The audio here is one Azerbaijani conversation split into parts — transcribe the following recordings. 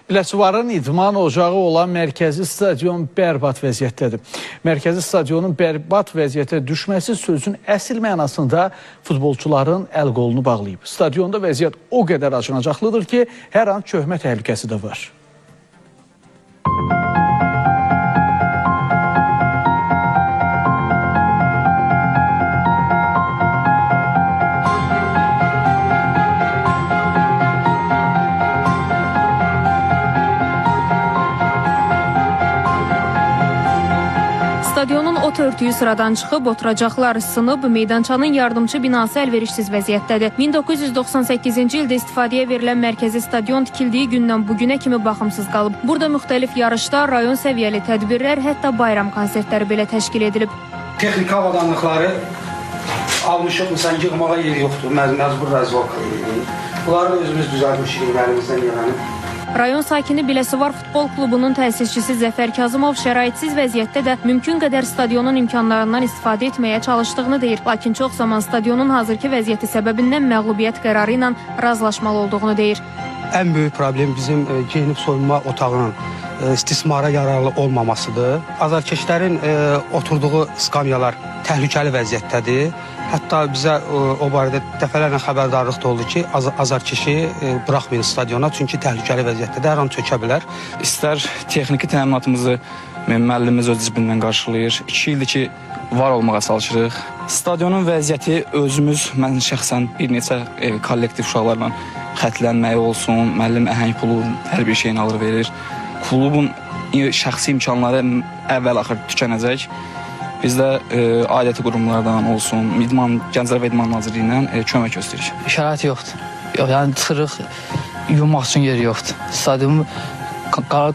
Biləsuvarın idman ocağı olan mərkəzi stadion bərbad vəziyyətdədir. Mərkəzi stadionun bərbad vəziyyətə düşməsi sözün əsl mənasında futbolçuların əl qolunu bağlayıb. Stadionda vəziyyət o qədər acınacaqlıdır ki, hər an çöhmə təhlükəsi də var. Stadionun ot örtüyü sıradan çıxıb, oturacaqlar sınıb, meydançanın yardımçı binası əlverişsiz vəziyyətdədir. 1998-ci ildə istifadəyə verilən mərkəzi stadion tikildiyi gündən bugünə kimi baxımsız qalıb. Burada müxtəlif yarışlar, rayon səviyyəli tədbirlər, hətta bayram konsertləri belə təşkil edilib. Texniki avadanlıqları almışıq, məsələn, yığmağa yer yoxdur, məcbur rəzvalka edirik. Bunları özümüz düzəltmişik əlimizdən gələni. Rayon sakini Biləsuvar Futbol Klubunun təsisçisi Zəfər Kazımov şəraitsiz vəziyyətdə də mümkün qədər stadionun imkanlarından istifadə etməyə çalışdığını deyir. Lakin çox zaman stadionun hazırki vəziyyəti səbəbindən məğlubiyyət qərarı ilə razılaşmalı olduğunu deyir. Ən böyük problem bizim geyinib soyunma otağının istismara yararlı olmamasıdır. Azarkeşlərin oturduğu skamyalar təhlükəli vəziyyətdədir. Hətta bizə o barədə dəfələrlə xəbərdarlıq da oldu ki, azarkeşi buraxmayın stadiona, çünki təhlükəli vəziyyətdə hər an çökə bilər. İstər texniki təminatımızı müəllimimiz öz cibindən qarşılayır. 2 ildir ki, var olmağa çalışırıq. Stadionun vəziyyəti özümüz, mən şəxsən bir neçə kollektiv uşaqlarla xətlənməyi olsun, müəllim əhəng pulu hər bir şeyini alır verir. Klubun şəxsi imkanları əvvəl-axır tükənəcək. Biz də ailəti qurumlardan olsun, Gənclər və İdman Nazirliyindən kömək göstəririk. Şərait yoxdur. Yəni çıxırıq, yuyunmaq üçün yeri yoxdur. Stadionu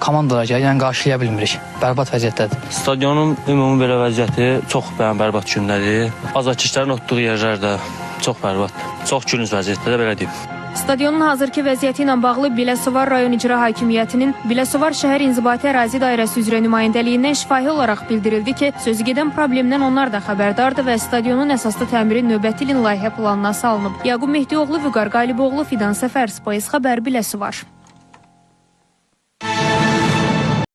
komandalar gəlir, yəni qarşılaya bilmirik. Bərbad vəziyyətdədir. Stadionun ümumi belə vəziyyəti çox bərbad gündədir. Azarkeşlərin otduğu yerlər də çox bərbaddır. Çox gülünc vəziyyətdə də belə deyim. Stadionun hazırki vəziyyəti ilə bağlı Biləsuvar rayon icra hakimiyyətinin Biləsuvar şəhər inzibati ərazi dairəsi üzrə nümayəndəliyindən şifahi olaraq bildirildi ki, sözügedən problemdən onlar da xəbərdardır və stadionun əsaslı təmiri növbəti ilin layihə planına salınıb. Yaqub Mehdioğlu, Vüqar Qaliboğlu, Fidan Səfər, Spois xəbər, Biləsuvar.